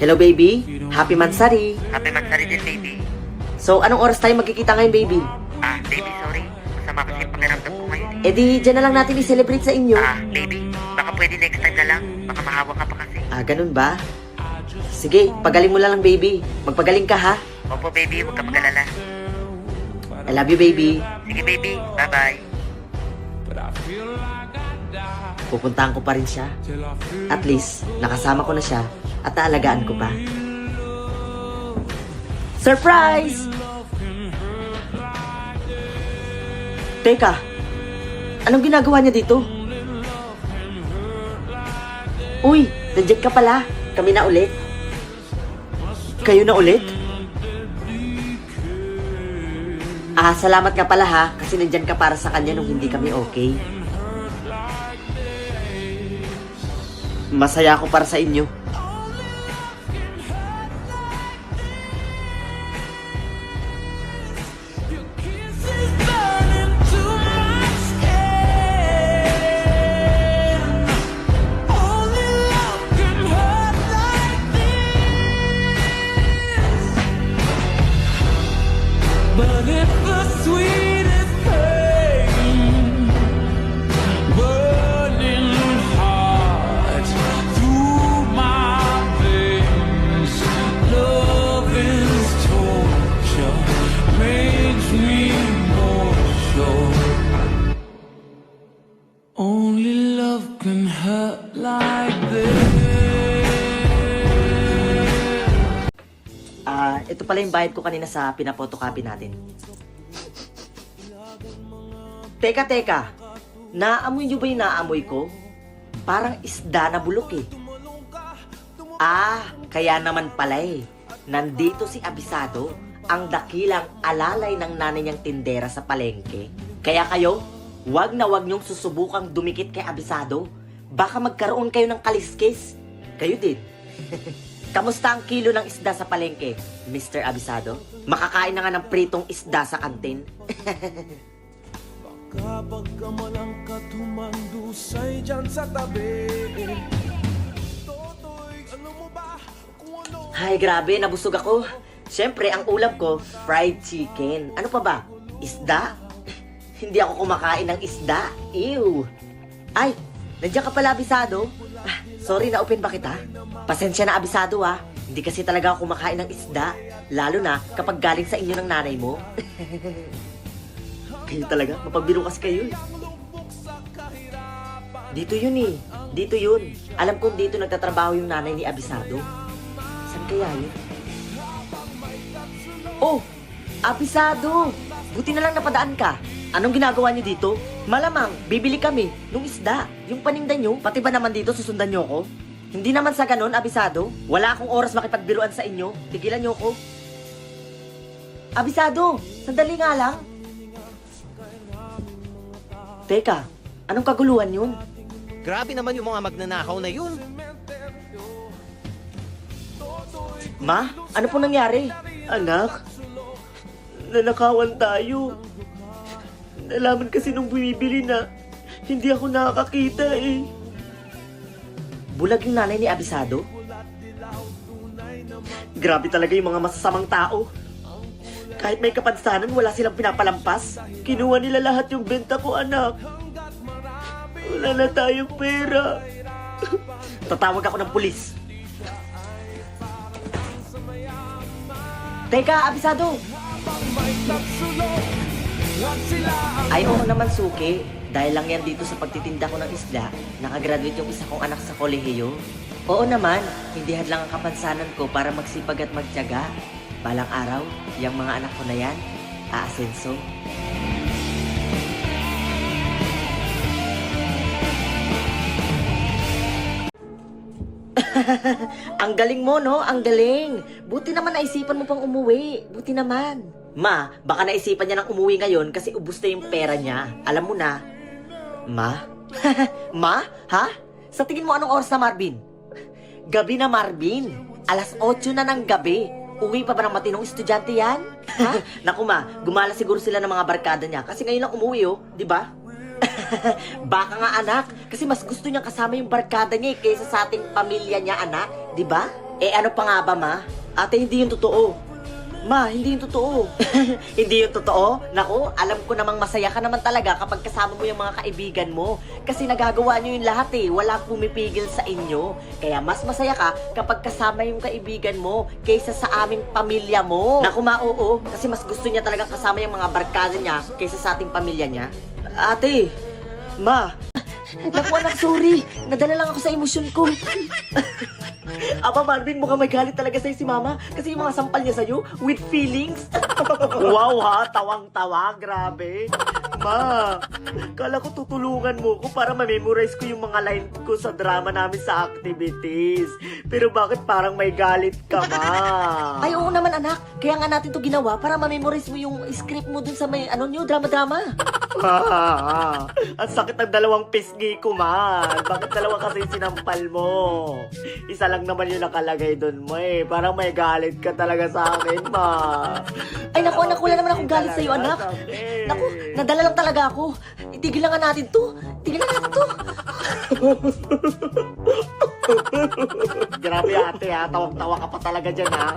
Hello, baby. Happy Mansari. Happy Mansari din, baby. So, anong oras tayo magkikita ngayon, baby? Baby, sorry. Masama kasi yung pakiramdam ko ngayon. Eh di, dyan na lang natin i-celebrate sa inyo. Baby, baka pwede next time na lang. Baka mahawa ka pa kasi. Ganun ba? Sige, pagaling mo lang, baby. Magpagaling ka, ha? Opo, baby. Huwag ka mag-alala. I love you, baby. Sige, baby. Bye-bye. Pupuntahan ko pa rin siya. At least, nakasama ko na siya at naalagaan ko pa. Surprise! Teka, anong ginagawa niya dito? Uy, nandiyan ka pala. Kami na ulit. Kayo na ulit? Salamat nga pala ha, kasi nandyan ka para sa kanya nung hindi kami okay. Masaya ako para sa inyo. But if the sweetest pain, burning hot through my veins, love is torture, makes me more sure. Only love can hurt like this. Ito pala yung bayad ko kanina sa pinapotocopy natin. Teka. Naamoy nyo ba yung naamoy ko? Parang isda na bulok eh. Kaya naman pala eh. Nandito si Abisado, ang dakilang alalay ng nanay niyang tindera sa palengke. Kaya kayo, wag na wag niyong susubukang dumikit kay Abisado. Baka magkaroon kayo ng kaliskis. Kayo din. Kamusta ang kilo ng isda sa palengke, Mr. Abisado? Makakain na nga ng pritong isda sa kantin. Kapag kamalang katumandusay dyan sa tabi. Totoy, ano mo ba? Kung ano... Ay, grabe, nabusog ako. Siyempre, ang ulam ko, fried chicken. Ano pa ba? Isda? Hindi ako kumakain ng isda. Ew! Ay, nandiyan ka pala, Abisado. Sorry, na-open ba kita? Pasensya na, Abisado ha. Hindi kasi talaga ako kumakain ng isda. Lalo na kapag galing sa inyo ng nanay mo. Kayo talaga, mapagbiro kasi kayo eh. Dito yun eh. Dito yun. Alam kong dito nagtatrabaho yung nanay ni Abisado. Saan kaya yun? Oh! Abisado! Buti na lang napadaan ka. Anong ginagawa niyo dito? Malamang, bibili kami nung isda. Yung paninda niyo, pati ba naman dito susundan niyo ko? Hindi naman sa ganun, Abisado. Wala akong oras makipagbiruan sa inyo. Tigilan niyo ko. Abisado, sandali nga lang. Teka, anong kaguluhan yun? Grabe naman yung mga magnanakaw na yun. Ma, ano po nangyari? Anak, nanakawan tayo. Nalaman kasi nung bumibili na hindi ako nakakakita eh. Bulag yung nanay ni Abisado. Grabe talaga yung mga masasamang tao. Kahit may kapansanan, wala silang pinapalampas. Kinuha nila lahat yung benta ko, anak. Wala na tayong pera. Tatawag ako ng pulis. Teka, Abisado! Ayaw mo naman suki. Dahil lang yan dito sa pagtitinda ko ng isda, nakagraduate yung isa kong anak sa kolehiyo. Oo naman, hindi hadlang ang kapansanan ko para magsipag at magtiyaga. Balang araw, yung mga anak ko na yan, aasenso. Ang galing mo, no? Ang galing. Buti naman naisipan mo pang umuwi. Buti naman. Ma, baka naisipan niya ng umuwi ngayon kasi ubos na yung pera niya. Alam mo na. Ma? Ma? Ha? Sa tingin mo anong oras na, Marvin? Gabi na, Marvin. Alas 8 na ng gabi. Uwi pa ba ng matinong estudyante yan? Ha? Naku ma, gumala siguro sila ng mga barkada niya kasi ngayon lang umuwi oh, di ba? Baka nga anak, kasi mas gusto niya kasama yung barkada niya kaysa sa ating pamilya niya anak, di ba? Eh ano pa nga ba ma? Ate, hindi yung totoo. Ma, hindi yung totoo. Hindi yung totoo? Naku, alam ko namang masaya ka naman talaga kapag kasama mo yung mga kaibigan mo. Kasi nagagawa nyo yung lahat eh. Wala pumipigil sa inyo. Kaya mas masaya ka kapag kasama yung kaibigan mo kaysa sa aming pamilya mo. Naku ma, oo. Kasi mas gusto niya talagang kasama yung mga barkada niya kaysa sa ating pamilya niya. Ate, ma. Naku anak, sorry. Nadala lang ako sa emosyon ko. Aba, Marvin, mukhang may galit talaga sa'yo si Mama kasi yung mga sampal niya sa'yo, with feelings. Wow ha, tawang-tawa, grabe. Ma, kala ko tutulungan mo ko para ma-memorize ko yung mga line ko sa drama namin sa activities. Pero bakit parang may galit ka, Ma? Ay, oo naman anak. Kaya nga natin to ginawa para ma-memorize mo yung script mo dun sa may, drama-drama. Ang sakit ng dalawang pisngi ko, Ma. Bakit dalawa kasi sinampal mo? Isa lang naman yung nakalagay doon mo eh. Parang may galit ka talaga sa akin, Ma. Ay, naku, anak. Wala naman akong galit sa'yo, anak. Naku, nadala lang talaga ako. Itigil lang nga natin to. Tigil lang natin to. Grabe ate ha. Tawag-tawa ka pa talaga dyan ha.